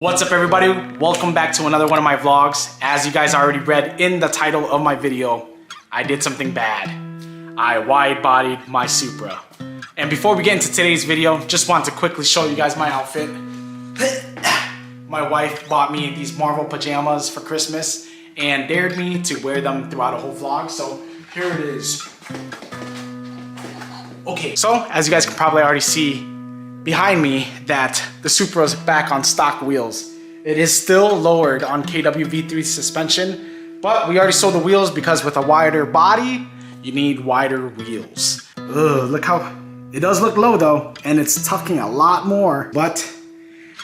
What's up everybody? Welcome back to another one of my vlogs. As you guys already read in the title of my video, I did something bad. I wide-bodied my Supra. And before we get into today's video, just want to quickly show you guys my outfit. My wife bought me these Marvel pajamas for Christmas and dared me to wear them throughout a whole vlog, so here it is. Okay, so as you guys can probably already see behind me that the Supra is back on stock wheels. It is still lowered on KW V3 suspension, but we already sold the wheels because with a wider body, you need wider wheels. Ugh, look how, it does look low though, and it's tucking a lot more, but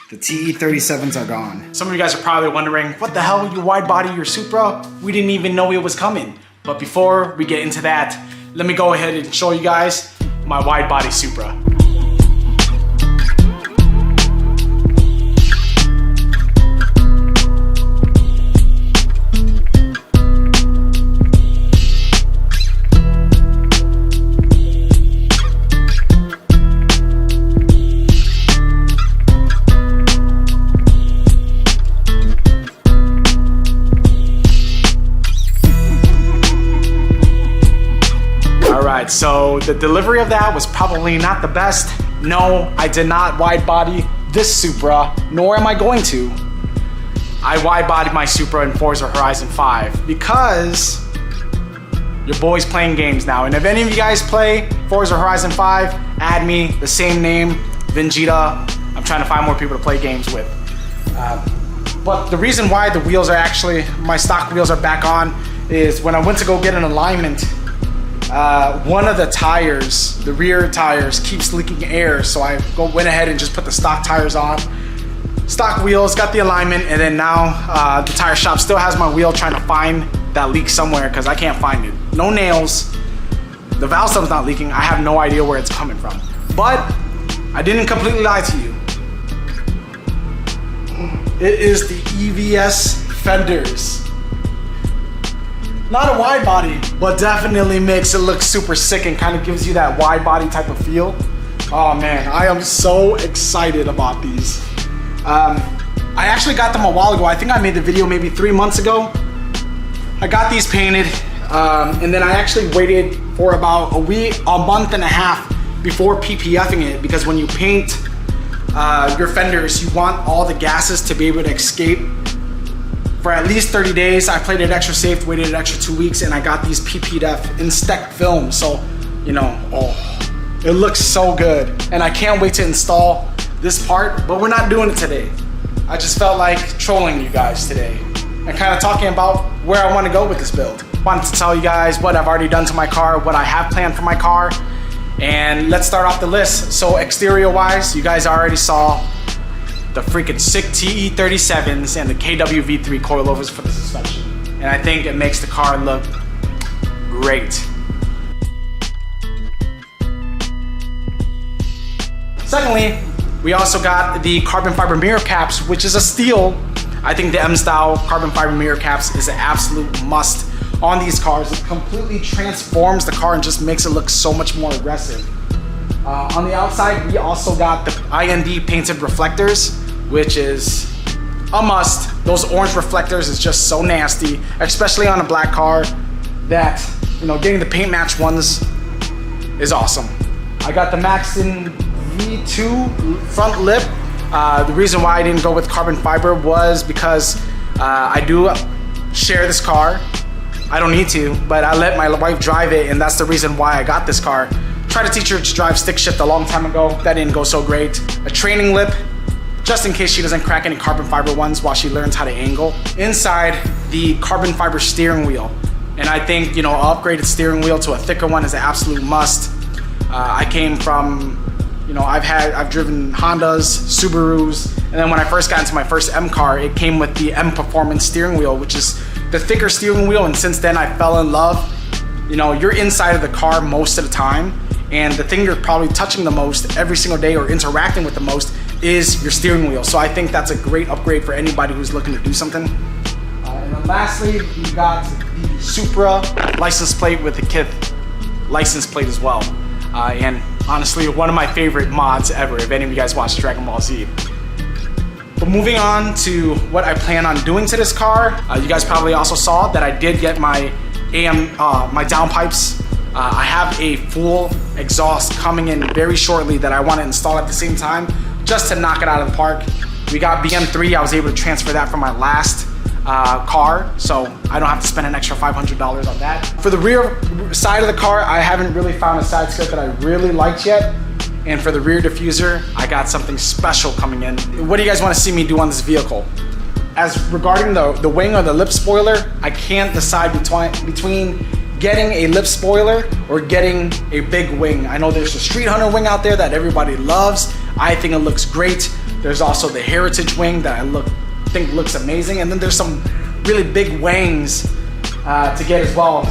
the TE37s are gone. Some of you guys are probably wondering, what the hell, you wide body your Supra? We didn't even know it was coming. But before we get into that, let me go ahead and show you guys my wide body Supra. So the delivery of that was probably not the best. No, I did not wide body this Supra, nor am I going to. I wide bodied my Supra in Forza Horizon 5 because your boy's playing games now. And if any of you guys play Forza Horizon 5, add me, the same name, Vegeta. I'm trying to find more people to play games with. But the reason why the wheels are actually, my stock wheels are back on is when I went to go get an alignment, one of the tires, the rear tires, keeps leaking air, so I went ahead and just put the stock tires on. Stock wheels, got the alignment, and then now the tire shop still has my wheel trying to find that leak somewhere because I can't find it. No nails. The valve stuff's not leaking. I have no idea where it's coming from. But I didn't completely lie to you. It is the EVS fenders. Not a wide body, but definitely makes it look super sick and kind of gives you that wide body type of feel. Oh man, I am so excited about these. I actually got them a while ago. I think I made the video maybe 3 months ago. I got these painted, and then I actually waited for about a month and a half before PPFing it, because when you paint your fenders, you want all the gases to be able to escape. For at least 30 days, I played it extra safe, waited an extra 2 weeks, and I got these PPF Instack film. So, you know, oh, it looks so good. And I can't wait to install this part, but we're not doing it today. I just felt like trolling you guys today and kind of talking about where I want to go with this build. Wanted to tell you guys what I've already done to my car, what I have planned for my car, and let's start off the list. So exterior wise, you guys already saw the freaking sick TE37s and the KW V3 coilovers for the suspension. And I think it makes the car look great. Secondly, we also got the carbon fiber mirror caps, which is a steal. I think the M-style carbon fiber mirror caps is an absolute must on these cars. It completely transforms the car and just makes it look so much more aggressive. On the outside, we also got the IND painted reflectors, which is a must. Those orange reflectors is just so nasty, especially on a black car, that, you know, getting the paint match ones is awesome. I got the Maxton V2 Front Lip. The reason why I didn't go with carbon fiber was because I do share this car. I don't need to, but I let my wife drive it, and that's the reason why I got this car. Tried to teach her to drive stick shift a long time ago. That didn't go so great. A training lip, just in case she doesn't crack any carbon fiber ones while she learns how to angle. Inside, the carbon fiber steering wheel. And I think, you know, an upgraded steering wheel to a thicker one is an absolute must. I came from, you know, I've driven Hondas, Subarus, and then when I first got into my first M car, it came with the M Performance steering wheel, which is the thicker steering wheel, and since then I fell in love. You know, you're inside of the car most of the time, and the thing you're probably touching the most every single day or interacting with the most is your steering wheel. So I think that's a great upgrade for anybody who's looking to do something. And then lastly, we got the Supra license plate with the Kith license plate as well. And honestly, one of my favorite mods ever, if any of you guys watch Dragon Ball Z. But moving on to what I plan on doing to this car, you guys probably also saw that I did get my my downpipes. I have a full exhaust coming in very shortly that I want to install at the same time, just to knock it out of the park. We got BM3, I was able to transfer that from my last car, so I don't have to spend an extra $500 on that. For the rear side of the car, I haven't really found a side skirt that I really liked yet. And for the rear diffuser, I got something special coming in. What do you guys want to see me do on this vehicle? As regarding the wing or the lip spoiler, I can't decide between getting a lip spoiler or getting a big wing. I know there's a Street Hunter wing out there that everybody loves. I think it looks great. There's also the Heritage wing that I think looks amazing. And then there's some really big wings to get as well.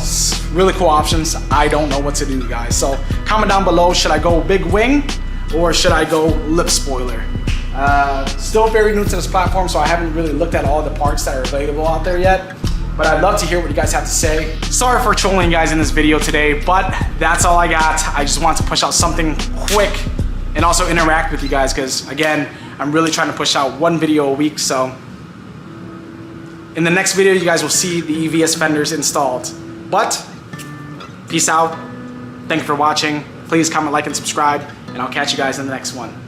Really cool options. I don't know what to do, guys. So comment down below, should I go big wing or should I go lip spoiler? Still very new to this platform, so I haven't really looked at all the parts that are available out there yet. But I'd love to hear what you guys have to say. Sorry for trolling you guys in this video today, but that's all I got. I just want to push out something quick and also interact with you guys because, again, I'm really trying to push out one video a week. So in the next video, you guys will see the EVS fenders installed. But peace out. Thank you for watching. Please comment, like, and subscribe, and I'll catch you guys in the next one.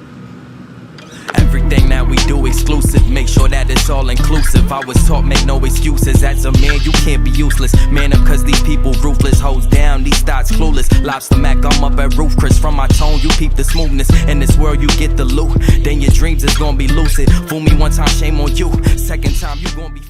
Everything that we do exclusive, make sure that it's all inclusive. I was taught make no excuses. As a man, you can't be useless. Man up cause these people ruthless. Hoes down, these thoughts clueless. Lobster Mac, I'm up at roof. Chris, from my tone, you peep the smoothness. In this world, you get the loot. Then your dreams is gonna be lucid. Fool me one time, shame on you. Second time, you gonna be